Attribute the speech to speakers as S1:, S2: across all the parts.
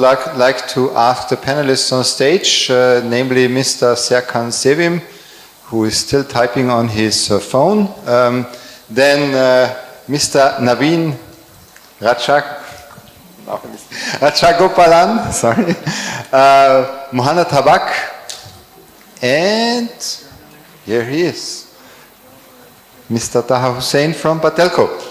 S1: like to ask the panelists on stage, namely Mr. Serkan Sevim, who is still typing on his phone, then Mr. Naveen Ratchagopalan, sorry, Mohana Tabak, and here he is, Mr. Taha Hussain from Patelco.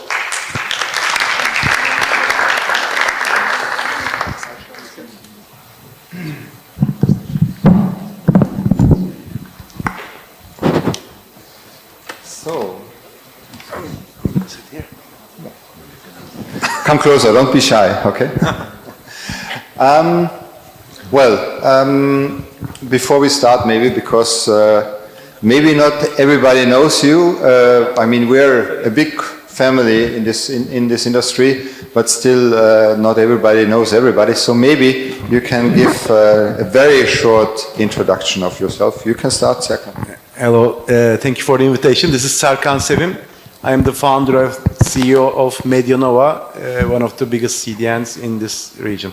S1: Come closer, don't be shy, okay? Before we start, maybe, because maybe not everybody knows you. I mean, we're a big family in this industry, but still not everybody knows everybody. So maybe you can give a very short introduction of yourself. You can start, Serkan.
S2: Hello, thank you for the invitation. This is Serkan Sevim. I am the founder and CEO of MENOG, one of the biggest CDNs in this region.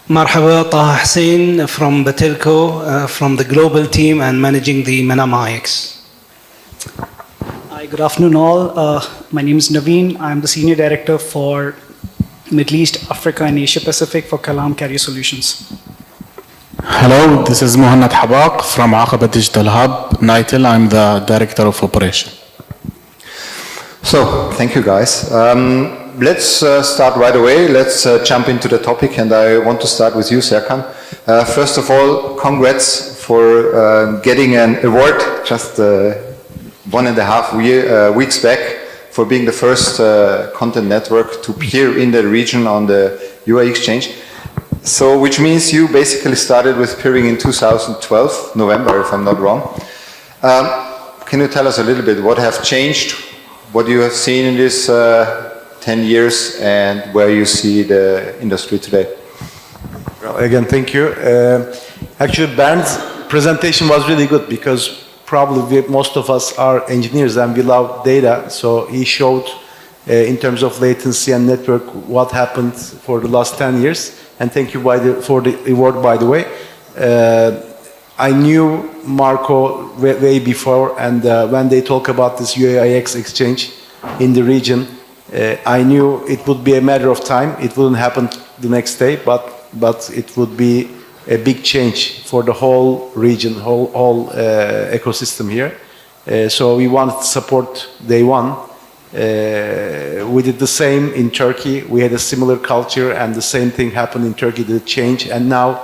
S3: Marhaba, Taha Hussain from Patelco, from the global team and managing the Manama IX.
S4: Hi, good afternoon all. My name is Naveen. I'm the Senior Director for Middle East, Africa and Asia Pacific for Kalam Carrier Solutions.
S5: Hello, this is Mohannad Habak from Aqaba Digital Hub, NITIL. I'm the Director of Operation.
S1: So, thank you guys. Let's start right away. Let's jump into the topic, and I want to start with you, Serkan. First of all, congrats for getting an award just 1.5 weeks back for being the first content network to appear in the region on the UI Exchange. So, which means you basically started with peering in 2012, November, if I'm not wrong. Can you tell us a little bit what have changed, what you have seen in this 10 years, and where you see the industry today?
S2: Well, again, thank you. Actually, Bernd's presentation was really good because probably most of us are engineers and we love data. So he showed in terms of latency and network what happened for the last 10 years. And thank you for the award, by the way. I knew Marco way before, and when they talk about this UAIX exchange in the region, I knew it would be a matter of time. It wouldn't happen the next day, but it would be a big change for the whole region, whole ecosystem here. So we wanted to support day one. We did the same in Turkey. We had a similar culture, and the same thing happened in Turkey, the change. And now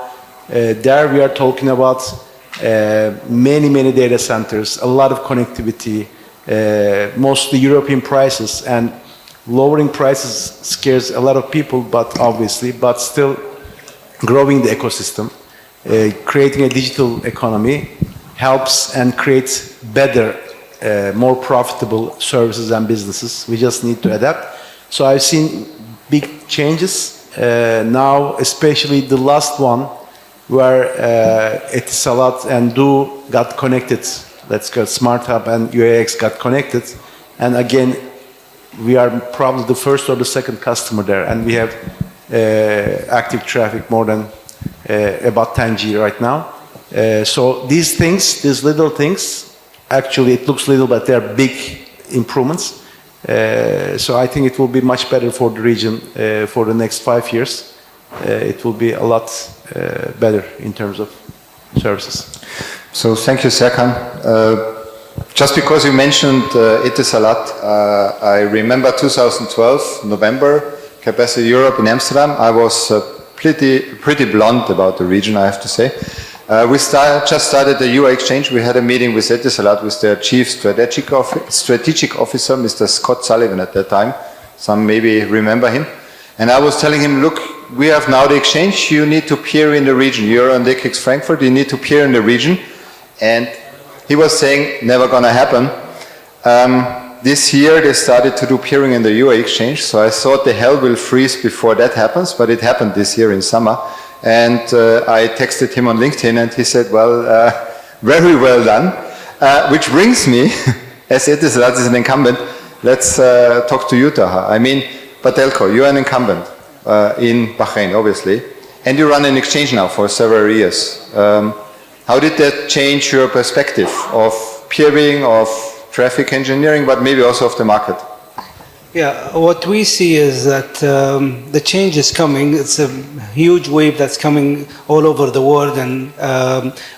S2: there we are talking about many data centers, a lot of connectivity, mostly European prices, and lowering prices scares a lot of people, but still growing the ecosystem, creating a digital economy helps and creates better more profitable services and businesses. We just need to adapt. So I've seen big changes now, especially the last one where Etisalat and Do got connected. Let's go Smart Hub and UAX got connected. And again, we are probably the first or the second customer there. And we have active traffic more than about 10G right now. So these things, these little things, actually, it looks little, but they're big improvements. So I think it will be much better for the region for the next 5 years. It will be a lot better in terms of services.
S1: So thank you, Serkan. Just because you mentioned Etisalat, I remember 2012, November, Capacity Europe in Amsterdam. I was pretty blunt about the region, I have to say. We just started the UI Exchange. We had a meeting with Etisalat, with their Chief Strategic Officer, Mr. Scott Sullivan at that time. Some maybe remember him. And I was telling him, look, we have now the exchange. You need to peer in the region. You're on DKX Frankfurt. You need to peer in the region. And he was saying, never going to happen. This year, they started to do peering in the UI Exchange. So I thought the hell will freeze before that happens. But it happened this year in summer. And I texted him on LinkedIn, and he said, well, very well done. Which brings me, as Etisalat is an incumbent, let's talk to you, Taha. I mean, Patelco, you're an incumbent. in Bahrain, obviously, and you run an exchange now for several years. How did that change your perspective of peering, of traffic engineering, but maybe also of the market?
S3: Yeah, what we see is that the change is coming. It's a huge wave that's coming all over the world, and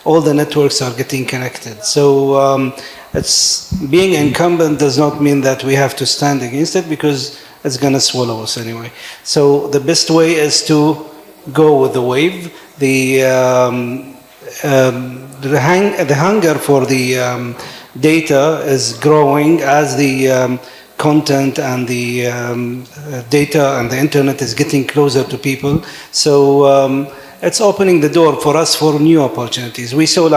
S3: all the networks are getting connected. So it's being incumbent does not mean that we have to stand against it, because it's going to swallow us anyway. So the best way is to go with the wave. The hunger for the data is growing as the content and the data and the internet is getting closer to people. So it's opening the door for us for new opportunities. We saw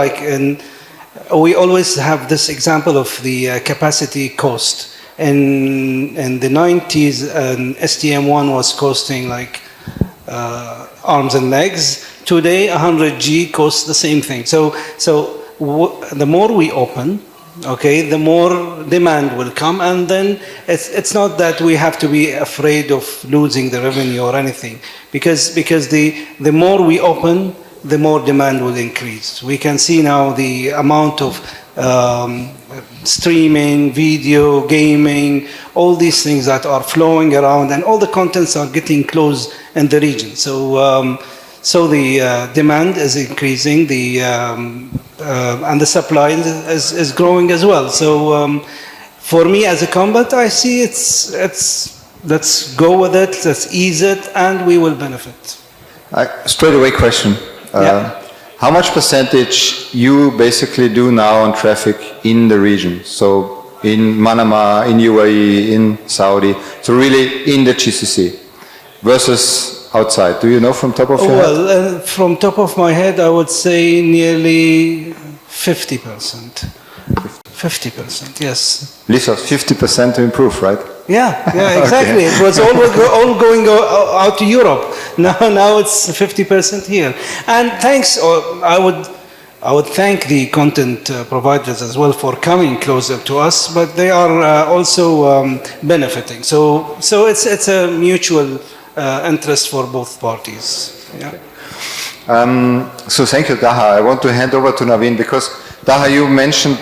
S3: we always have this example of the capacity cost. In the 90s, an STM1 was costing like arms and legs. Today, 100G costs the same thing. So the more we open, okay, the more demand will come, and then it's not that we have to be afraid of losing the revenue or anything, because the more we open, the more demand will increase. We can see now the amount of streaming, video, gaming, all these things that are flowing around, and all the contents are getting close in the region. So the demand is increasing, and the supply is growing as well. So for me as a combat, I see let's go with it, let's ease it, and we will benefit.
S1: Straight away question.
S3: Yeah.
S1: How much percentage you basically do now on traffic in the region? So in Manama, in UAE, in Saudi, so really in the GCC versus outside. Do you know from top of your head?
S3: Well, from top of my head, I would say nearly 50%. 50%, yes.
S1: Lisa, 50% to improve, right?
S3: Yeah, exactly. It was all going out to Europe. Now it's 50% here. And thanks, I would thank the content providers as well for coming closer to us, but they are also benefiting. So it's a mutual interest for both parties. Yeah.
S1: So thank you, Daha. I want to hand over to Naveen, because Daha, you mentioned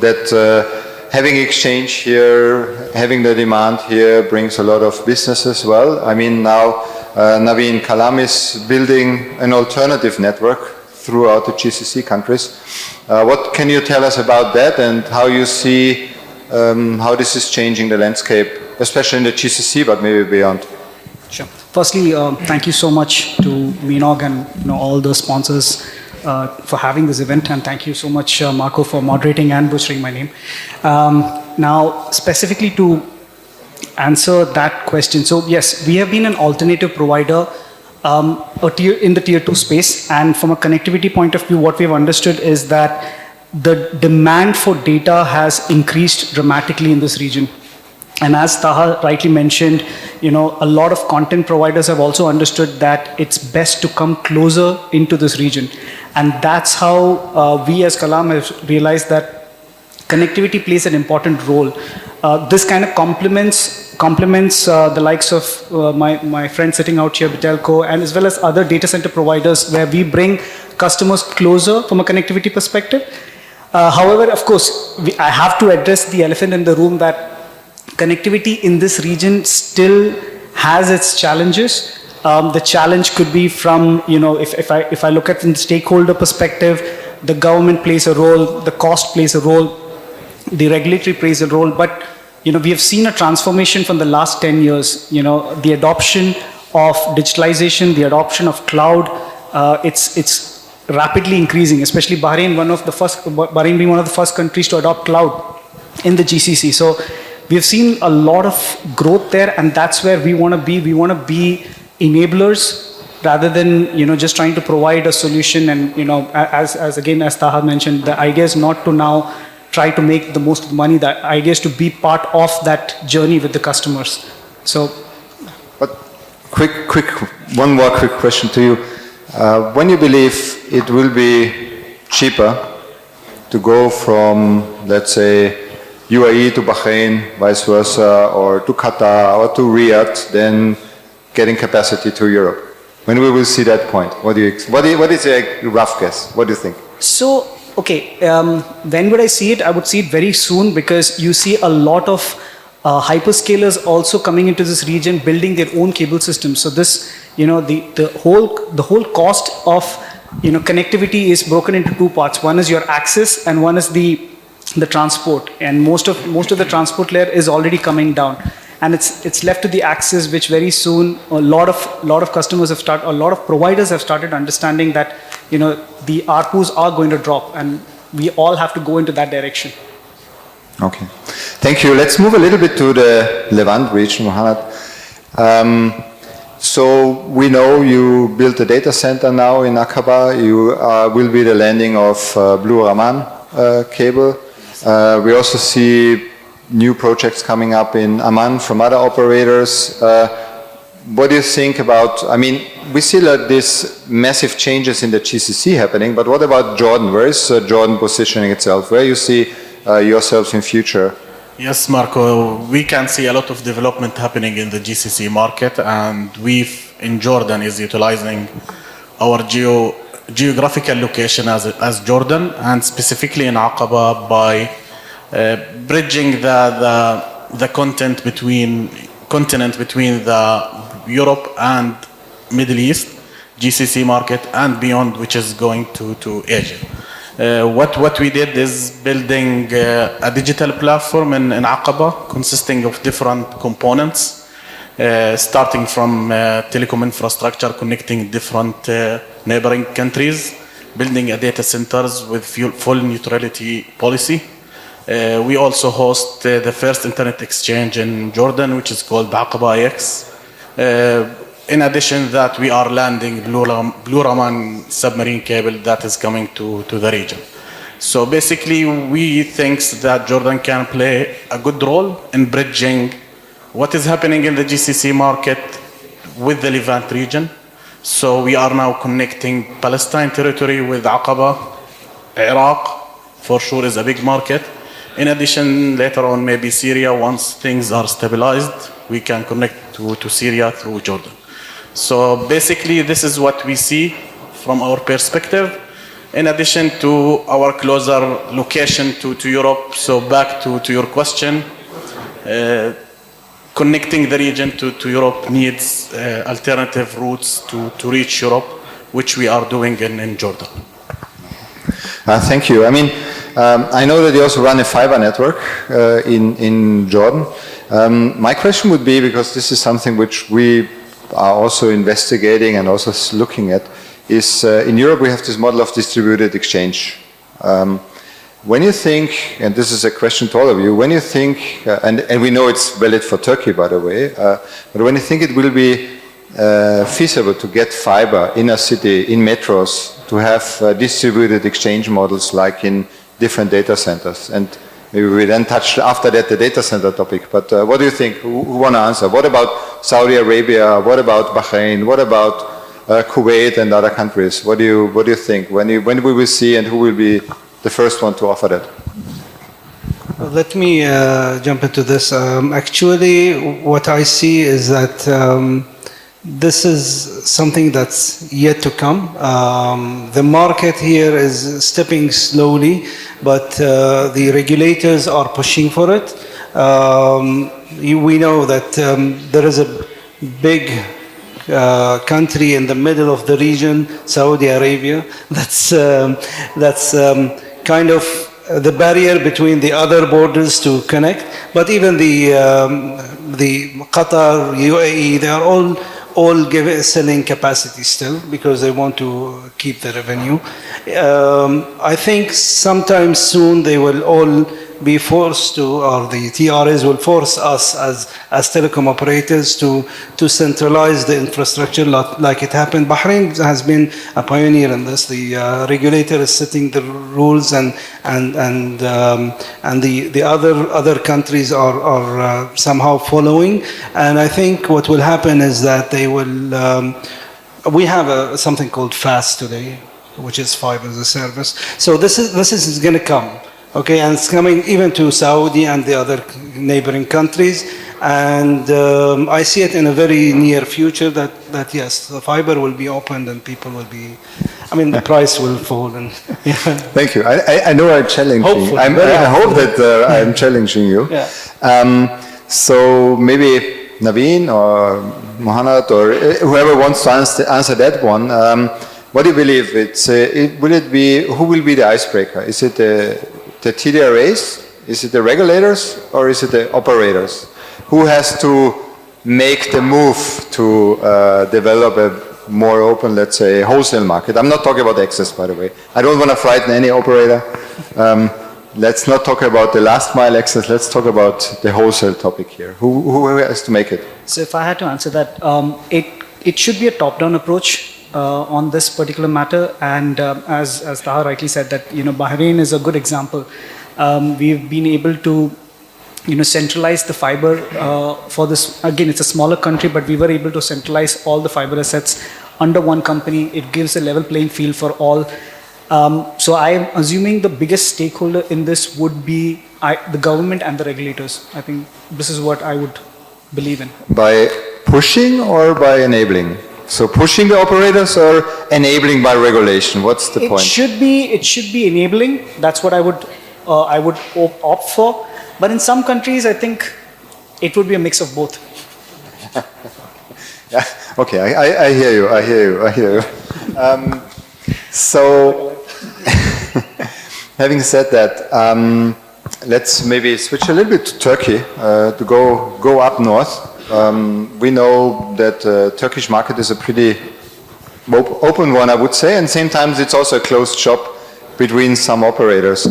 S1: that having exchange here, having the demand here brings a lot of business as well. I mean, now Naveen Kalam is building an alternative network throughout the GCC countries. What can you tell us about that, and how you see how this is changing the landscape, especially in the GCC, but maybe beyond?
S4: Sure. Firstly, thank you so much to MENOG and all the sponsors for having this event, and thank you so much, Marco, for moderating and butchering my name. Now, specifically to answer that question, so yes, we have been an alternative provider in the tier 2 space, and from a connectivity point of view, what we've understood is that the demand for data has increased dramatically in this region. And as Taha rightly mentioned, a lot of content providers have also understood that it's best to come closer into this region. And that's how we as Kalam have realized that connectivity plays an important role. This kind of complements the likes of my friend sitting out here, Vitelco, and as well as other data center providers, where we bring customers closer from a connectivity perspective. However, of course, I have to address the elephant in the room, that connectivity in this region still has its challenges. The challenge could be from, if I look at from the stakeholder perspective, the government plays a role, the cost plays a role, the regulatory plays a role. But, we have seen a transformation from the last 10 years. The adoption of digitalization, the adoption of cloud, it's rapidly increasing, especially Bahrain being one of the first countries to adopt cloud in the GCC. So we've seen a lot of growth there, and that's where we want to be. We want to be enablers rather than just trying to provide a solution. And as Taha mentioned, the idea is not to now try to make the most of the money. The idea is to be part of that journey with the customers. So,
S1: but one more quick question to you. When you believe it will be cheaper to go from, let's say, UAE to Bahrain, vice versa, or to Qatar, or to Riyadh, then getting capacity to Europe? When we will see that point? What is a rough guess? What do you think?
S4: So, okay, when would I see it? I would see it very soon, because you see a lot of hyperscalers also coming into this region, building their own cable systems. So this, the whole cost of connectivity is broken into two parts. One is your access, and one is the transport. And most of the transport layer is already coming down, and it's left to the access, which very soon a lot of customers have started, a lot of providers have started understanding that the ARPUs are going to drop, and we all have to go into that direction.
S1: Okay, thank you. Let's move a little bit to the Levant region, Mohammed. So we know you built a data center now in Aqaba. You will be the landing of Blue Raman cable. We also see new projects coming up in Amman from other operators. What do you think about, we see like these massive changes in the GCC happening, but what about Jordan? Where is Jordan positioning itself? Where you see yourselves in future?
S5: Yes, Marco, we can see a lot of development happening in the GCC market, and in Jordan is utilizing our geographical location as Jordan, and specifically in Aqaba by bridging the continent between the Europe and Middle East, GCC market, and beyond, which is going to Asia. What we did is building a digital platform in Aqaba consisting of different components, starting from telecom infrastructure connecting different neighboring countries, building a data centers with full neutrality policy. We also host the first internet exchange in Jordan, which is called Aqaba IX. In addition that, we are landing Blue Raman submarine cable that is coming to the region. So basically, we think that Jordan can play a good role in bridging what is happening in the GCC market with the Levant region. So we are now connecting Palestine territory with Aqaba. Iraq, for sure, is a big market. In addition, later on, maybe Syria, once things are stabilized, we can connect to Syria through Jordan. So basically, this is what we see from our perspective. In addition to our closer location to Europe, so back to your question, connecting the region to Europe needs alternative routes to reach Europe, which we are doing in Jordan.
S1: Thank you. I know that you also run a fiber network in Jordan. My question would be, because this is something which we are also investigating and also looking at, is in Europe we have this model of distributed exchange. When you think, and this is a question to all of you, when you think, and we know it's valid for Turkey, by the way, but when you think it will be feasible to get fiber in a city, in metros, to have distributed exchange models like in different data centers, and maybe we then touch after that the data center topic, but what do you think? Who want to answer? What about Saudi Arabia? What about Bahrain? What about Kuwait and other countries? What do you think? When we will see, and who will be the first one to offer that?
S3: Let me jump into this. Actually, what I see is that this is something that's yet to come. The market here is stepping slowly, but the regulators are pushing for it. We know that there is a big country in the middle of the region, Saudi Arabia, that's kind of the barrier between the other borders to connect. But even the Qatar, UAE, they are all selling capacity still because they want to keep the revenue. I think sometime soon they will all be forced to, or the TRS will force us as telecom operators to centralize the infrastructure like it happened. Bahrain has been a pioneer in this. The regulator is setting the rules, and the other countries are somehow following. And I think what will happen is that they will. We have something called FAST today, which is fiber as a service. So this is going to come. Okay, and it's coming even to Saudi and the other neighboring countries. And I see it in a very near future that yes, the fiber will be opened and people will be, I mean, the price will fall. And yeah.
S1: Thank you. I know I'm challenging.
S3: Hopefully,
S1: I hope that I'm challenging you.
S3: Yeah.
S1: So maybe Naveen or Mohanad or whoever wants to answer that one. What do you believe? Who will be the icebreaker? Is it the TDRAs? Is it the regulators or is it the operators? Who has to make the move to develop a more open, let's say, wholesale market? I'm not talking about access, by the way. I don't want to frighten any operator. Let's not talk about the last mile access. Let's talk about the wholesale topic here. Who has to make it?
S4: So if I had to answer that, it should be a top-down approach on this particular matter. And as Taha rightly said, that Bahrain is a good example. We've been able to centralize the fiber for this. Again, it's a smaller country, but we were able to centralize all the fiber assets under one company. It gives a level playing field for all. So I am assuming the biggest stakeholder in this would be the government and the regulators. I think this is what I would believe in.
S1: By pushing or by enabling? So pushing the operators or enabling by regulation? What's the point?
S4: It should be enabling. That's what I would opt for. But in some countries, I think it would be a mix of both.
S1: Yeah. Okay, I hear you. So, having said that, let's maybe switch a little bit to Turkey to go up north. We know that the Turkish market is a pretty open one, I would say, and same time it's also a closed shop between some operators.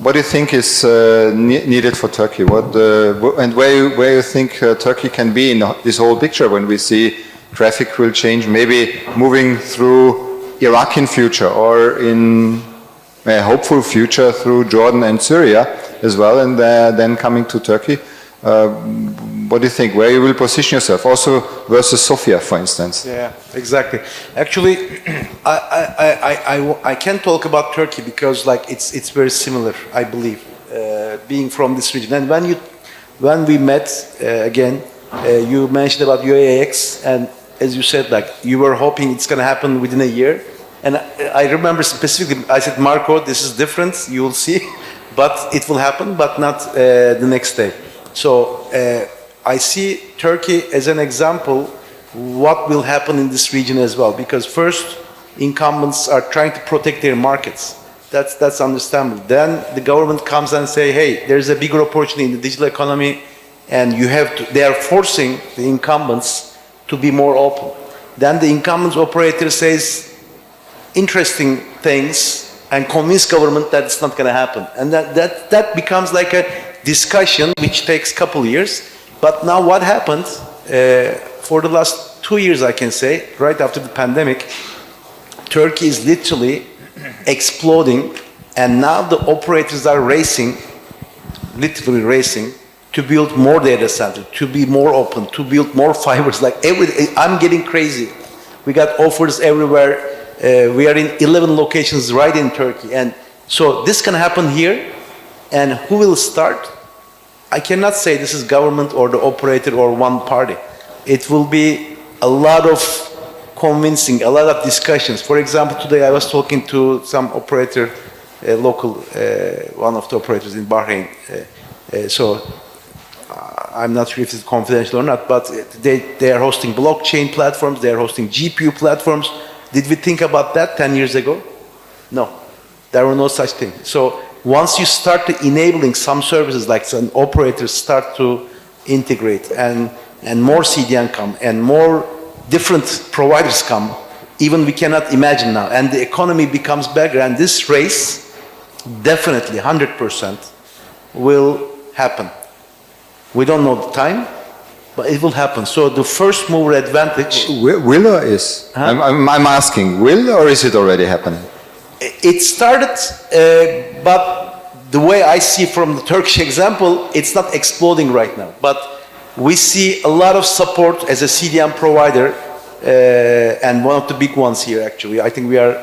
S1: What do you think is needed for Turkey? And where you think Turkey can be in this whole picture when we see traffic will change, maybe moving through Iraq in future or in a hopeful future through Jordan and Syria as well, and then coming to Turkey? What do you think? Where you will position yourself? Also versus Sofia, for instance.
S2: Yeah, exactly. Actually, I can talk about Turkey because it's very similar, I believe, being from this region. And when we met again, you mentioned about UAX, and as you said, you were hoping it's going to happen within a year. And I remember specifically, I said, Marco, this is different. You will see, but it will happen, but not the next day. So I see Turkey as an example what will happen in this region as well, because first incumbents are trying to protect their markets. That's understandable. Then the government comes and say, hey, there's a bigger opportunity in the digital economy, and they are forcing the incumbents to be more open. Then the incumbent operator says interesting things and convince government that it's not going to happen, and that becomes like a discussion which takes a couple years. But now what happened for the last 2 years, I can say, right after the pandemic, Turkey is literally exploding, and now the operators are literally racing to build more data centers, to be more open, to build more fibers. I'm getting crazy. We got offers everywhere. We are in 11 locations right in Turkey, and so this can happen here. And who will start? I cannot say this is government or the operator or one party. It will be a lot of convincing, a lot of discussions. For example, today I was talking to some operator, local, one of the operators in Bahrain. So I'm not sure if it's confidential or not, but they are hosting blockchain platforms, they are hosting GPU platforms. Did we think about that 10 years ago? No, there were no such thing. So once you start to enabling some services, like some operators start to integrate, and more CDN come, and more different providers come, even we cannot imagine now, and the economy becomes bigger, and this race definitely 100% will happen. We don't know the time, but it will happen. So the first mover advantage.
S1: Will or is? Huh? I'm asking, will or is it already happening?
S2: It started, but the way I see from the Turkish example, it's not exploding right now. But we see a lot of support as a CDN provider, and one of the big ones here actually. I think we are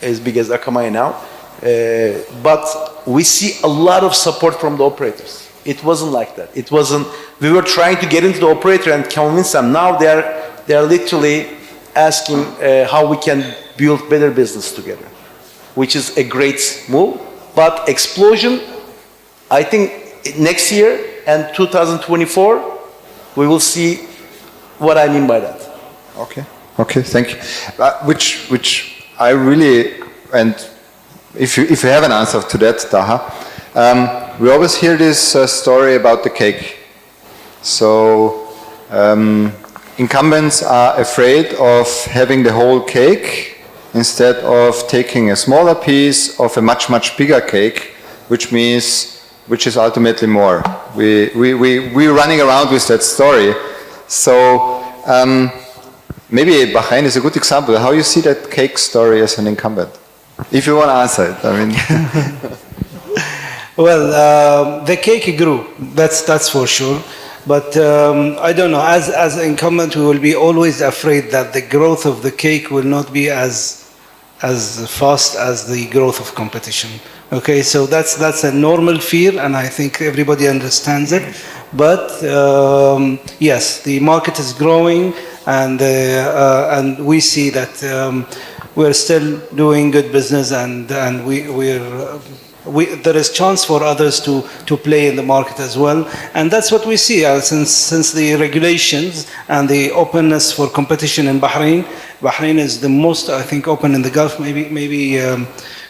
S2: as big as Akamai now. But we see a lot of support from the operators. It wasn't like that. It wasn't. We were trying to get into the operator and convince them. Now they are literally asking how we can build better business together, which is a great move. But explosion, I think next year and 2024, we will see what I mean by that.
S1: Okay. Okay. Thank you. Which I really, and if you have an answer to that, Taha, we always hear this story about the cake. So incumbents are afraid of having the whole cake instead of taking a smaller piece of a much bigger cake, which is ultimately more. We're running around with that story. So maybe Bahrain is a good example. How you see that cake story as an incumbent? If you want to answer it, I mean.
S3: Well, the cake grew. That's for sure. But I don't know. As an incumbent, we will be always afraid that the growth of the cake will not be as fast as the growth of competition. Okay, so that's a normal fear, and I think everybody understands it. But yes, the market is growing, and we see that we're still doing good business, and there is chance for others to play in the market as well, and that's what we see since the regulations and the openness for competition in Bahrain. Bahrain is the most, I think, open in the Gulf. Maybe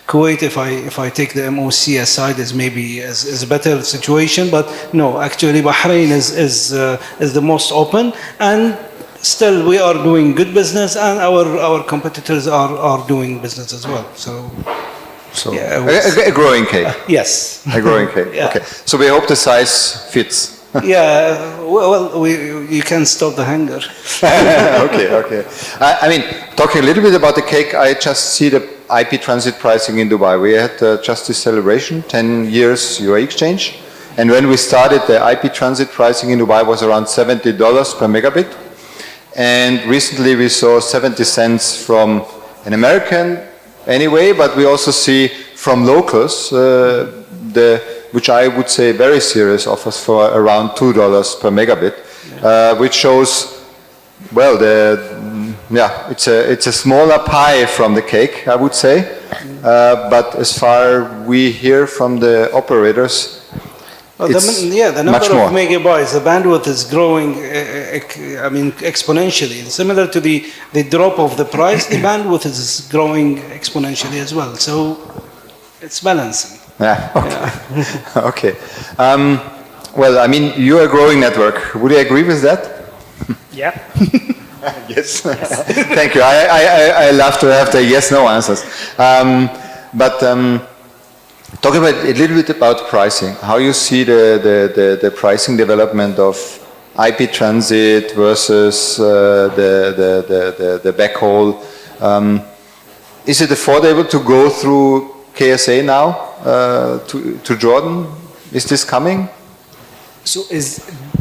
S3: Kuwait, if I take the MOC aside, is a better situation. But no, actually Bahrain is the most open, and still we are doing good business, and our competitors are doing business as well. So
S1: yeah, a growing cake.
S3: Yes.
S1: A growing cake.
S3: Yeah.
S1: Okay. So we hope the size fits.
S3: Yeah. Well, you can stop the hunger.
S1: Okay. I mean, talking a little bit about the cake, I just see the IP transit pricing in Dubai. We had just this celebration, 10 years UAE exchange. And when we started, the IP transit pricing in Dubai was around $70 per megabit. And recently we saw 70 cents from an American anyway, but we also see from locals, which I would say very serious offers for around $2 per megabit, which shows, well, it's a smaller pie from the cake, I would say. But as far we hear from the operators,
S3: the number of megabytes, the bandwidth is growing, exponentially. Similar to the drop of the price, the bandwidth is growing exponentially as well. So it's balancing.
S1: Yeah. Okay. Yeah. Okay. Well, I mean, you're a growing network. Would you agree with that?
S4: Yeah.
S1: Yes. Thank you. I love to have the yes/no answers. But talking about a little bit about pricing, how you see the pricing development of IP transit versus the backhaul. Is it affordable to go through KSA now to Jordan? Is this coming?
S4: So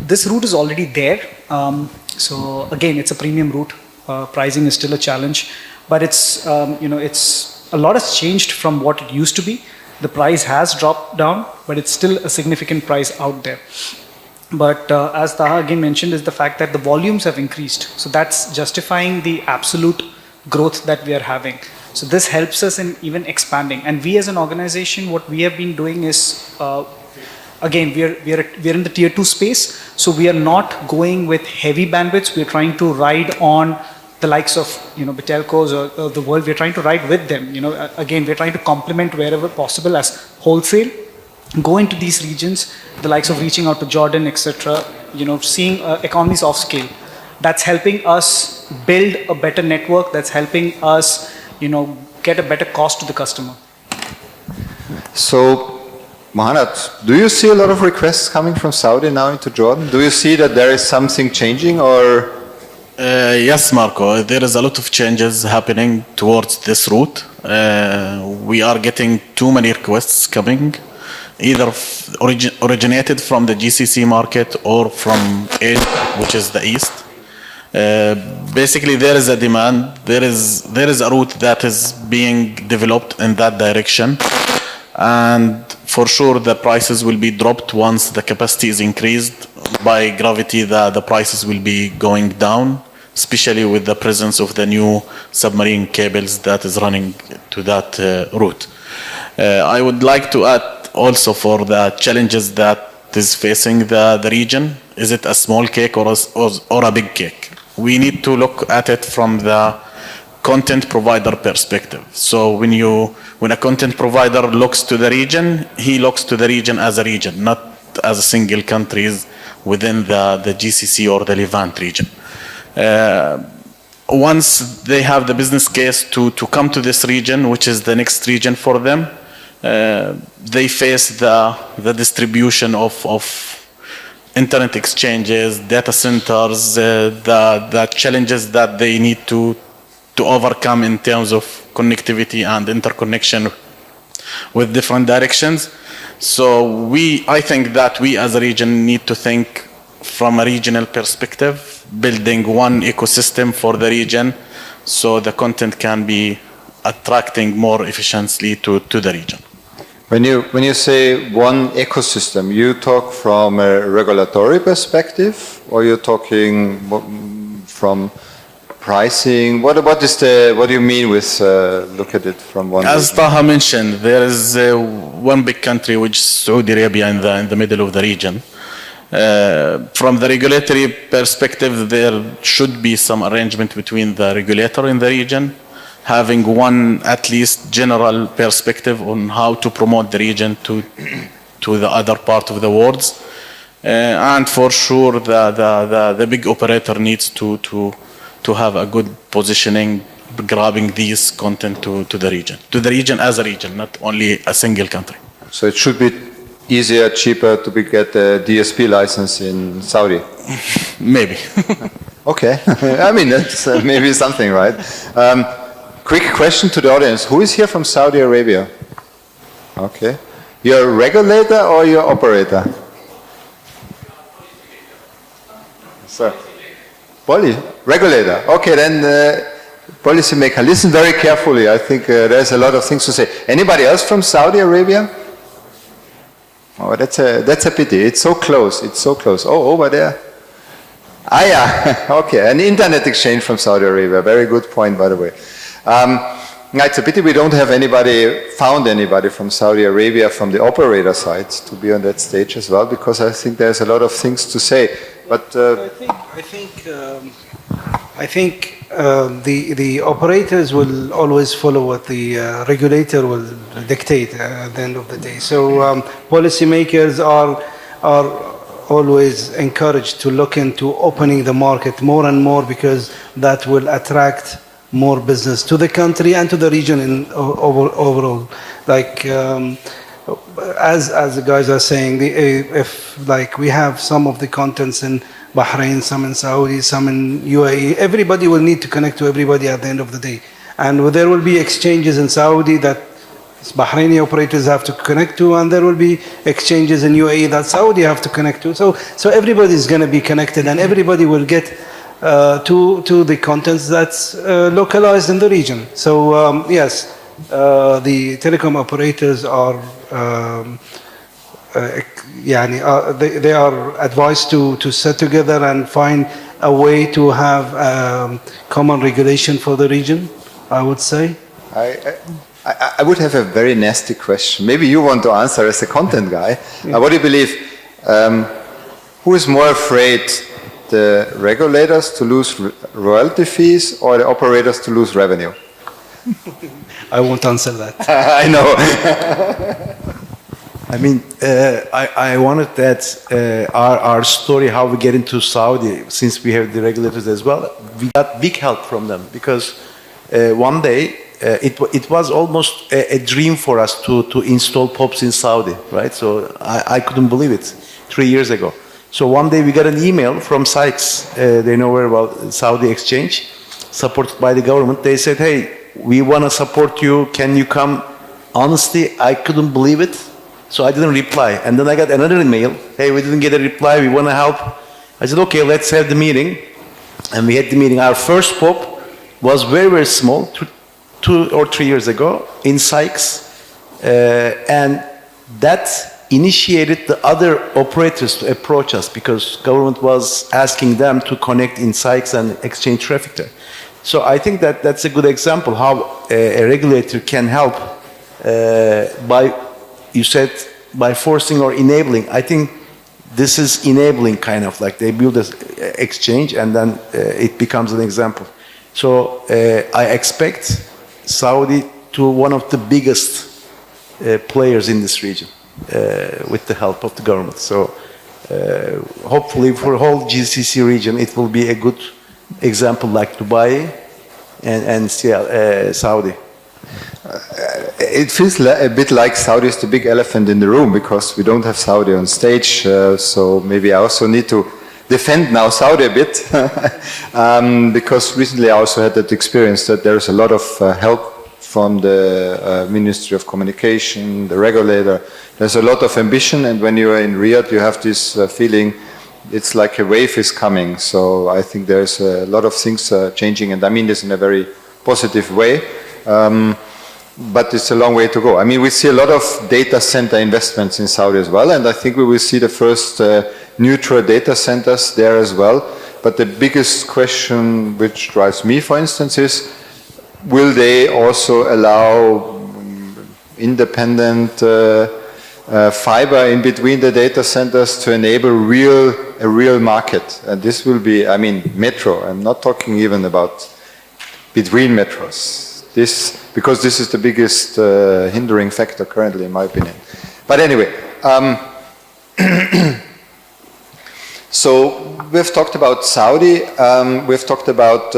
S4: this route is already there. So again, it's a premium route. Pricing is still a challenge, but it's a lot has changed from what it used to be. The price has dropped down, but it's still a significant price out there. But as Taha again mentioned, is the fact that the volumes have increased. So that's justifying the absolute growth that we are having. So this helps us in even expanding. And we as an organization, what we have been doing is, again, we are in the tier 2 space. So we are not going with heavy bandwidths. We are trying to ride on the likes of the telcos or the world. We're trying to ride with them. Again, we're trying to complement wherever possible as wholesale, go into these regions, the likes of reaching out to Jordan, etc. Seeing economies of scale. That's helping us build a better network. That's helping us, get a better cost to the customer.
S1: So, Mohanad, do you see a lot of requests coming from Saudi now into Jordan? Do you see that there is something changing, or?
S5: Yes, Marco. There is a lot of changes happening towards this route. We are getting too many requests coming, either originated from the GCC market or from Asia, which is the east. basically there is a demand, there is a route that is being developed in that direction, and for sure the prices will be dropped once the capacity is increased. By gravity, the prices will be going down, especially with the presence of the new submarine cables that is running to that route. I would like to add also for the challenges that is facing the region. Is it a small cake or a big cake? We need to look at it from the content provider perspective. So when a content provider looks to the region, he looks to the region, not as a single countries within the GCC or the Levant region. Once they have the business case to come to this region, which is the next region for them, they face the distribution of internet exchanges, data centers, the challenges that they need to overcome in terms of connectivity and interconnection with different directions. So I think that we as a region need to think from a regional perspective, building one ecosystem for the region so the content can be attracting more efficiently to the region.
S1: When you say one ecosystem, you talk from a regulatory perspective, or you're talking from pricing? What do you mean with look at it from one?
S5: As Taha mentioned, there is one big country, which is Saudi Arabia, in the middle of the region. From the regulatory perspective, there should be some arrangement between the regulator in the region, having one at least general perspective on how to promote the region to the other part of the world. And for sure, the big operator needs to have a good positioning, grabbing these content to the region as a region, not only a single country.
S1: So it should be easier, cheaper to get a DSP license in Saudi?
S5: Maybe.
S1: Okay. I mean, that's maybe something, right? Quick question to the audience. Who is here from Saudi Arabia? Okay. You're a regulator or you're operator? Sir. Regulator. Okay, then policymaker. Listen very carefully. I think there's a lot of things to say. Anybody else from Saudi Arabia? Oh, that's a pity. It's so close. It's so close. Oh, over there. Ah, yeah. Okay, an internet exchange from Saudi Arabia. Very good point, by the way. It's a pity we don't have found anybody from Saudi Arabia from the operator side to be on that stage as well, because I think there's a lot of things to say. But
S3: I think the operators will always follow what the regulator will dictate at the end of the day. So policymakers are always encouraged to look into opening the market more and more, because that will attract more business to the country and to the region overall. Like as the guys are saying, if like we have some of the contents in Bahrain, some in Saudi, some in UAE, everybody will need to connect to everybody at the end of the day. And there will be exchanges in Saudi that Bahraini operators have to connect to, and there will be exchanges in UAE that Saudi have to connect to. So everybody is going to be connected, and everybody will get to the contents that's localized in the region. So yes, the telecom operators are they are advised to sit together and find a way to have common regulation for the region, I would say.
S1: I would have a very nasty question. Maybe you want to answer as a content guy. What do you believe? Who is more afraid, the regulators to lose royalty fees or the operators to lose revenue?
S3: I won't answer that.
S1: I know.
S2: I mean, I wanted that our story, how we get into Saudi, since we have the regulators as well, we got big help from them, because one day it was almost a dream for us to install POPs in Saudi, right? So I couldn't believe it 3 years ago. So one day we got an email from Sykes, they know where about Saudi exchange, supported by the government. They said, hey, we want to support you, can you come? Honestly, I couldn't believe it. So I didn't reply. And then I got another email, hey, we didn't get a reply, we want to help. I said, okay, let's have the meeting. and we had the meeting. Our first POP was very, very small, 2 or 3 years ago in Sykes, and that initiated the other operators to approach us because government was asking them to connect in Sykes and exchange traffic there. So I think that that's a good example how a regulator can help by, you said, by forcing or enabling. I think this is enabling, kind of like they build an exchange and then it becomes an example. So I expect Saudi to one of the biggest players in this region with the help of the government. So hopefully for the whole GCC region it will be a good example like Dubai and Saudi.
S1: It feels a bit like Saudi is the big elephant in the room because we don't have Saudi on stage, so maybe I also need to defend now Saudi a bit because recently I also had that experience that there's a lot of help from the Ministry of Communication, the regulator. There's a lot of ambition, and when you are in Riyadh you have this feeling it's like a wave is coming. So I think there's a lot of things changing, and I mean this in a very positive way. But it's a long way to go. I mean, we see a lot of data center investments in Saudi as well, and I think we will see the first neutral data centers there as well. But the biggest question which drives me, for instance, is will they also allow independent fiber in between the data centers to enable a real market? And this will be, I mean, metro. I'm not talking even about between metros. Because this is the biggest hindering factor currently, in my opinion. But anyway, so we've talked about Saudi, we've talked about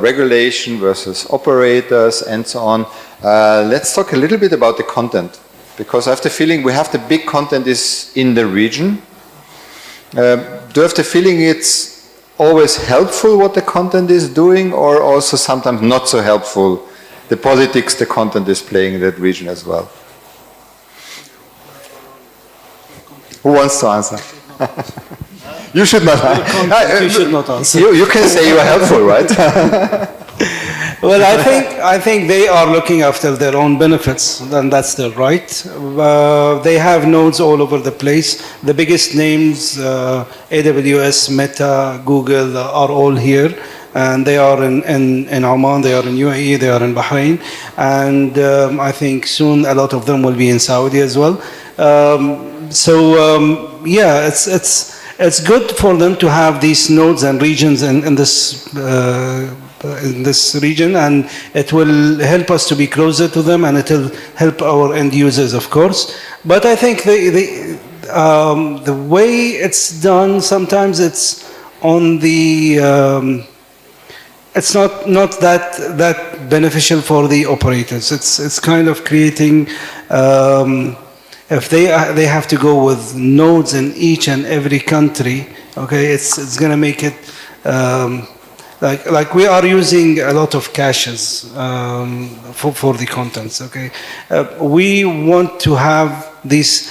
S1: regulation versus operators and so on. Let's talk a little bit about the content, because I have the feeling we have the big content is in the region. Do you have the feeling it's always helpful what the content is doing, or also sometimes not so helpful, the politics the content is playing in that region as well? Who wants to answer? You should not answer.
S3: You should not answer.
S1: You can say you are helpful, right?
S3: Well, I think they are looking after their own benefits, and that's their right. They have nodes all over the place. The biggest names, AWS, Meta, Google, are all here. And they are in Oman, they are in UAE, they are in Bahrain. And I think soon a lot of them will be in Saudi as well. Yeah, it's good for them to have these nodes and regions in this region, and it will help us to be closer to them, and it will help our end users, of course. But I think the way it's done, sometimes it's on the it's not that beneficial for the operators. It's kind of creating. If they have to go with nodes in each and every country, okay, it's going to make it like we are using a lot of caches for the contents. Okay, we want to have this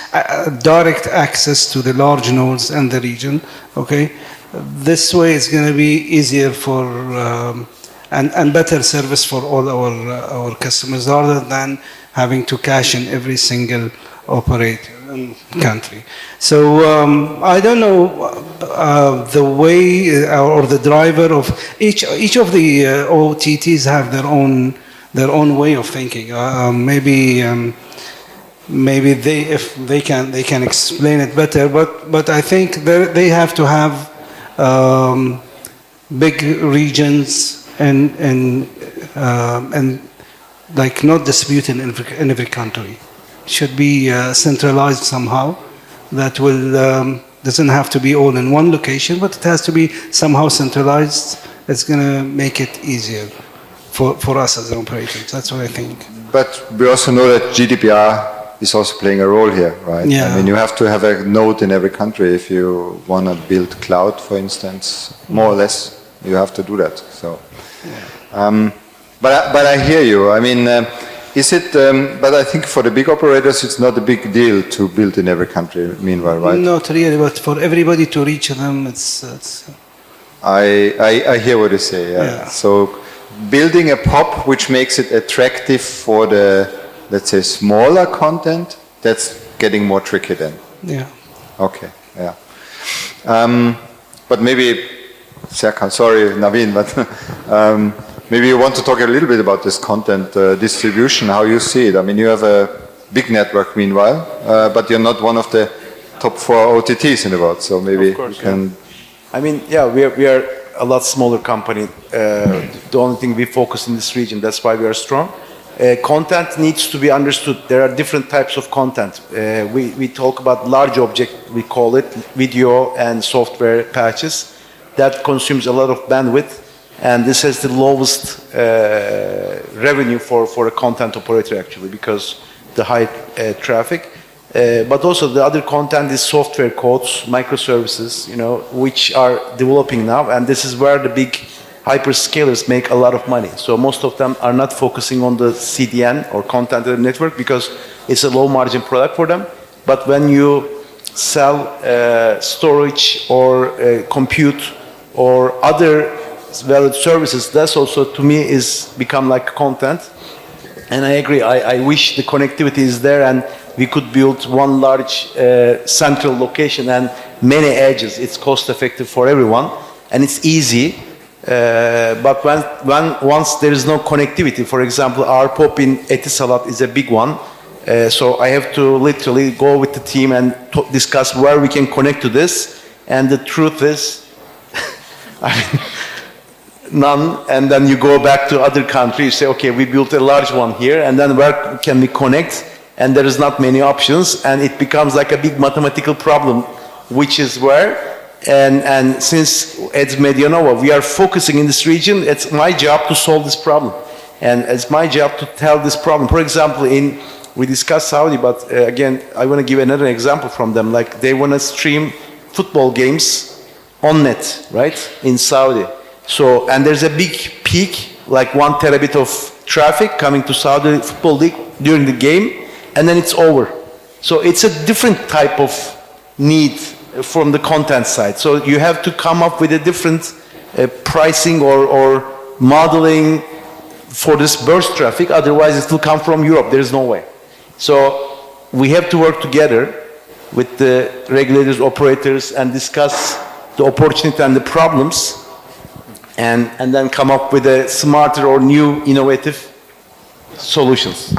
S3: direct access to the large nodes in the region. Okay, this way it's going to be easier for and better service for all our customers, rather than having to cache in every single operator in country. So I don't know the way or the driver of each of the OTTs have their own way of thinking. Maybe they can explain it better. But I think they have to have big regions and like not disputed in every country. Should be centralized somehow. That will doesn't have to be all in one location, but it has to be somehow centralized. It's going to make it easier for us as operators. That's what I think.
S1: But we also know that GDPR is also playing a role here, right?
S3: Yeah.
S1: I mean, you have to have a node in every country if you want to build cloud, for instance. More or less, you have to do that. So, yeah. But I hear you. I mean, is it? But I think for the big operators, it's not a big deal to build in every country. Meanwhile, right?
S3: Not really, but for everybody to reach them, it's
S1: I hear what you say. Yeah.
S3: Yeah.
S1: So building a POP which makes it attractive for the, let's say, smaller content, that's getting more tricky then.
S3: Yeah.
S1: Okay. Yeah. But maybe, Serkan, sorry, Naveen, but maybe you want to talk a little bit about this content distribution, how you see it. I mean, you have a big network meanwhile, but you're not one of the top 4 OTTs in the world, so maybe
S2: Of course,
S1: you can...
S2: yeah. I mean, yeah, we are a lot smaller company. The only thing we focus in this region, that's why we are strong. Content needs to be understood. There are different types of content. We talk about large object, we call it, video and software patches. That consumes a lot of bandwidth, and this has the lowest revenue for a content operator actually, because the high traffic. But also the other content is software codes, microservices, you know, which are developing now, and this is where the big hyperscalers make a lot of money. So most of them are not focusing on the CDN or content network because it's a low margin product for them. But when you sell storage or compute or other valid services, that's also to me is become like content. And I agree, I wish the connectivity is there and we could build one large central location and many edges. It's cost effective for everyone and it's easy. But once there is no connectivity, for example, our POP in Etisalat is a big one. So I have to literally go with the team and discuss where we can connect to this. And the truth is, none. And then you go back to other countries, you say, okay, we built a large one here, and then where can we connect? And there is not many options, and it becomes like a big mathematical problem, which is where, and since at Medianova, we are focusing in this region, it's my job to solve this problem. And it's my job to tell this problem. For example, we discussed Saudi, but again, I want to give another example from them. Like they want to stream football games on net, right, in Saudi. So, and there's a big peak, like 1 terabit of traffic coming to Saudi Football League during the game, and then it's over. So it's a different type of need from the content side. So you have to come up with a different pricing or modeling for this burst traffic, otherwise it will come from Europe, there is no way. So we have to work together with the regulators, operators, and discuss the opportunity and the problems, and then come up with a smarter or new innovative solutions.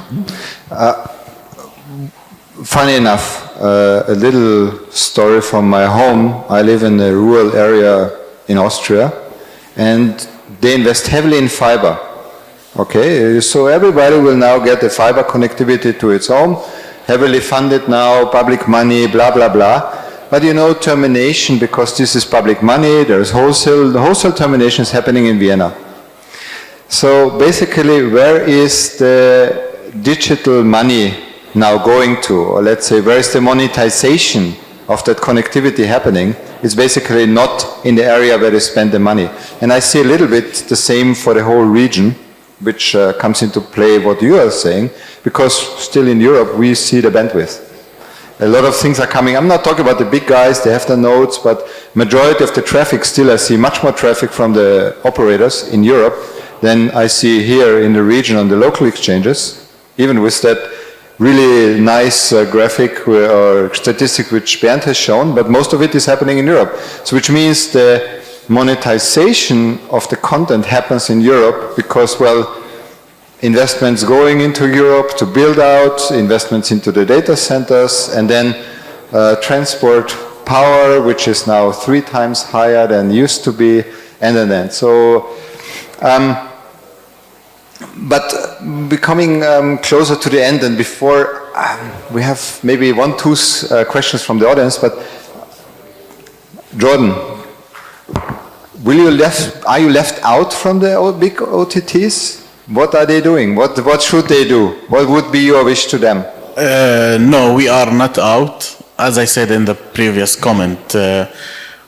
S1: Funny enough, a little story from my home. I live in a rural area in Austria, and they invest heavily in fiber. Okay, so everybody will now get the fiber connectivity to its home, heavily funded now, public money, blah, blah, blah. But you know, termination, because this is public money, there's wholesale, the wholesale termination is happening in Vienna. So basically, where is the digital money now going to? Or let's say, where is the monetization of that connectivity happening? It's basically not in the area where they spend the money. And I see a little bit the same for the whole region, which comes into play what you are saying, because still in Europe we see the bandwidth. A lot of things are coming. I'm not talking about the big guys, they have the nodes, but majority of the traffic still, I see much more traffic from the operators in Europe than I see here in the region on the local exchanges, even with that really nice graphic or statistic which Bernd has shown, but most of it is happening in Europe. So which means the monetization of the content happens in Europe because, well, investments going into Europe to build out, investments into the data centers, and then transport power, which is now 3 times higher than used to be, and. So, but becoming closer to the end, and before we have maybe 1-2 questions from the audience, but Jordan, are you left out from the big OTTs? What are they doing? What should they do? What would be your wish to them?
S5: No, we are not out. As I said in the previous comment,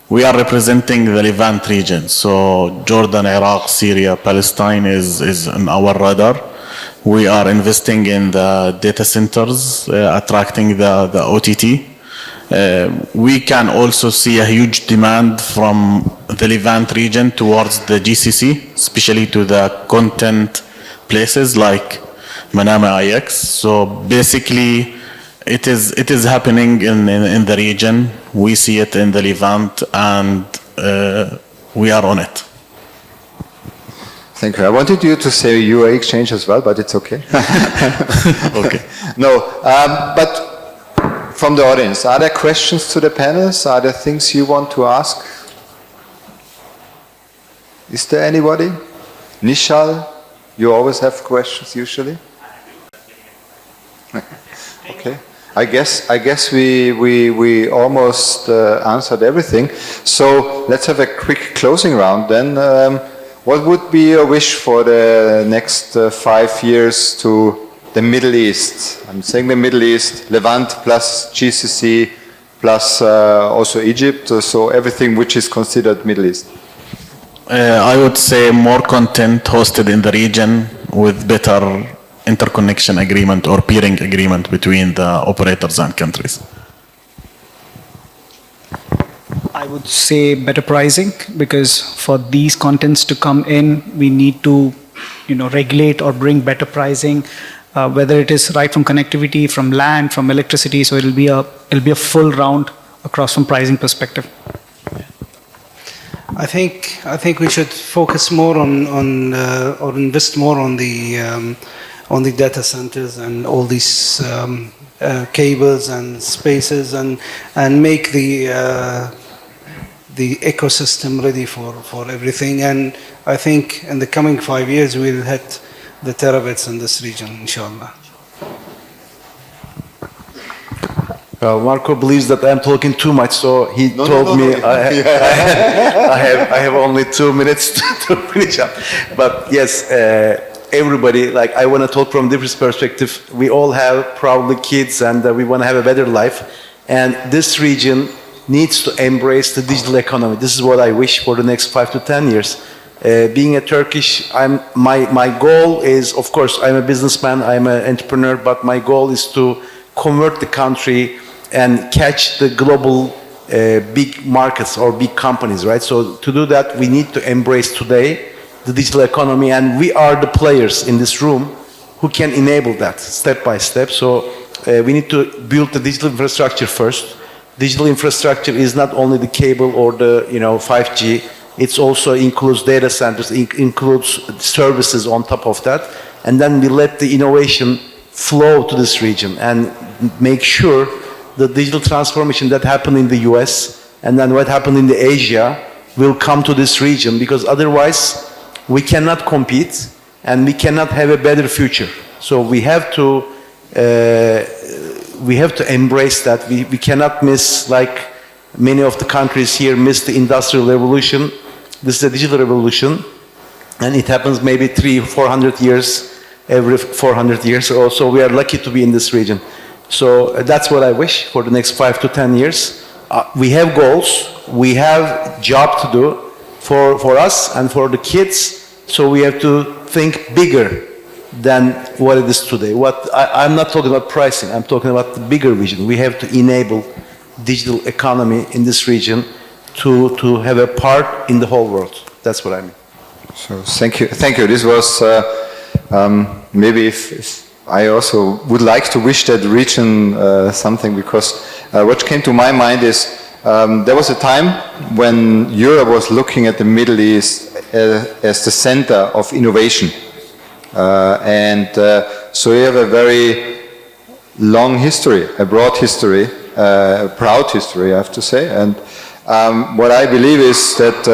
S5: we are representing the Levant region. So Jordan, Iraq, Syria, Palestine is on our radar. We are investing in the data centers, attracting the OTT. We can also see a huge demand from the Levant region towards the GCC, especially to the content places like Manama IX. So basically, it is happening in the region. We see it in the Levant, and we are on it.
S1: Thank you. I wanted you to say UA exchange as well, but it's okay.
S5: Okay.
S1: No, but from the audience, are there questions to the panelists? Are there things you want to ask? Is there anybody? Nishal, you always have questions usually. Okay. I guess we almost answered everything. So let's have a quick closing round then. What would be your wish for the next 5 years to the Middle East? I'm saying the Middle East, Levant plus GCC plus also Egypt, so everything which is considered Middle East.
S5: I would say more content hosted in the region with better interconnection agreement or peering agreement between the operators and countries.
S4: I would say better pricing, because for these contents to come in, we need to, regulate or bring better pricing, whether it is right from connectivity, from land, from electricity. So it'll be a full round across from pricing perspective.
S3: I think we should focus more on or invest more on the data centers and all these cables and spaces and make the ecosystem ready for everything. And I think in the coming 5 years we'll hit the terabits in this region, inshallah.
S2: Well, Marco believes that I'm talking too much, so he told me I have only 2 minutes to finish up. But yes, everybody, like, I want to talk from different perspective. We all have probably kids, and we want to have a better life. And this region needs to embrace the digital economy. This is what I wish for the next 5 to 10 years. Being a Turkish, my goal is, of course, I'm a businessman, I'm an entrepreneur, but my goal is to convert the country and catch the global big markets or big companies, right? So to do that, we need to embrace today the digital economy, and we are the players in this room who can enable that step by step. So we need to build the digital infrastructure first. Digital infrastructure is not only the cable or the 5G. It also includes data centers, includes services on top of that, and then we let the innovation flow to this region and make sure the digital transformation that happened in the US and then what happened in the Asia will come to this region, because otherwise we cannot compete and we cannot have a better future. So we have to embrace that. We cannot miss, like many of the countries here miss the industrial revolution. This is a digital revolution, and it happens maybe 300-400 years, every 400 years or so. We are lucky to be in this region. So that's what I wish for the next 5 to 10 years. We have goals, we have job to do for us and for the kids, so we have to think bigger than what it is today. I'm not talking about pricing, I'm talking about the bigger vision. We have to enable digital economy in this region to have a part in the whole world. That's what I mean.
S1: So thank you. This was maybe if I also would like to wish that region something, because what came to my mind is there was a time when Europe was looking at the Middle East as the center of innovation. So you have a very long history, a broad history, a proud history, I have to say. And what I believe is that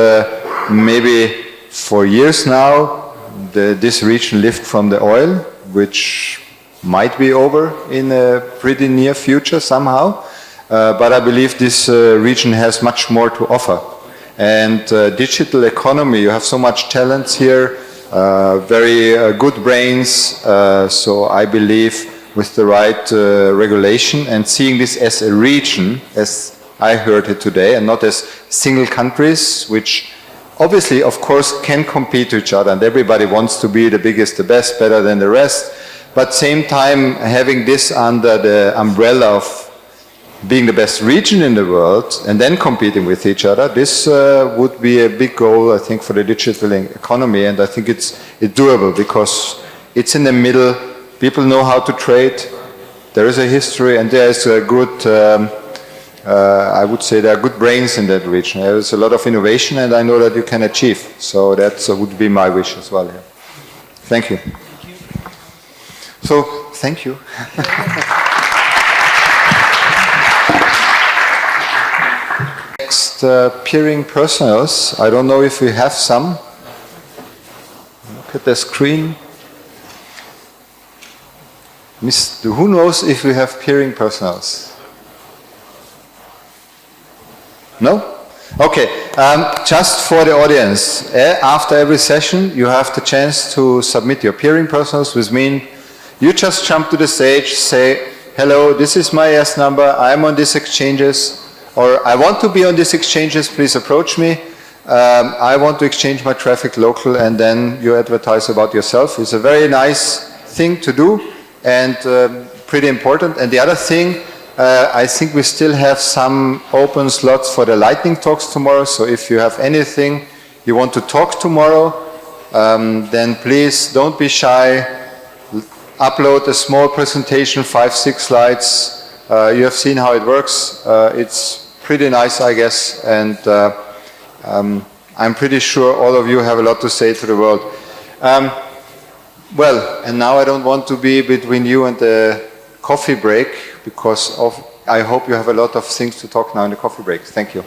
S1: maybe for years now, this region lived from the oil, which might be over in a pretty near future somehow. But I believe this region has much more to offer. And digital economy, you have so much talents here, very good brains. So I believe with the right regulation and seeing this as a region, as I heard it today, and not as single countries, which obviously, of course, can compete to each other, and everybody wants to be the biggest, the best, better than the rest. But same time, having this under the umbrella of being the best region in the world and then competing with each other, this would be a big goal, I think, for the digital economy. And I think it's doable because it's in the middle. People know how to trade. There is a history and there is a good, I would say there are good brains in that region. There is a lot of innovation and I know that you can achieve. So that would be my wish as well. Yeah. Thank you. So, thank you. Next, peering personals. I don't know if we have some. Look at the screen. Who knows if we have peering personals? No? Okay, just for the audience, after every session you have the chance to submit your peering personals, which means you just jump to the stage, say, hello, this is my S number, I'm on these exchanges, or I want to be on these exchanges, please approach me. I want to exchange my traffic local, and then you advertise about yourself. It's a very nice thing to do and pretty important. And the other thing, I think we still have some open slots for the lightning talks tomorrow. So if you have anything you want to talk tomorrow, then please don't be shy. Upload a small presentation, 5-6 slides. You have seen how it works. It's pretty nice, I guess. And I'm pretty sure all of you have a lot to say to the world. Well, and now I don't want to be between you and the coffee break because I hope you have a lot of things to talk now in the coffee break. Thank you.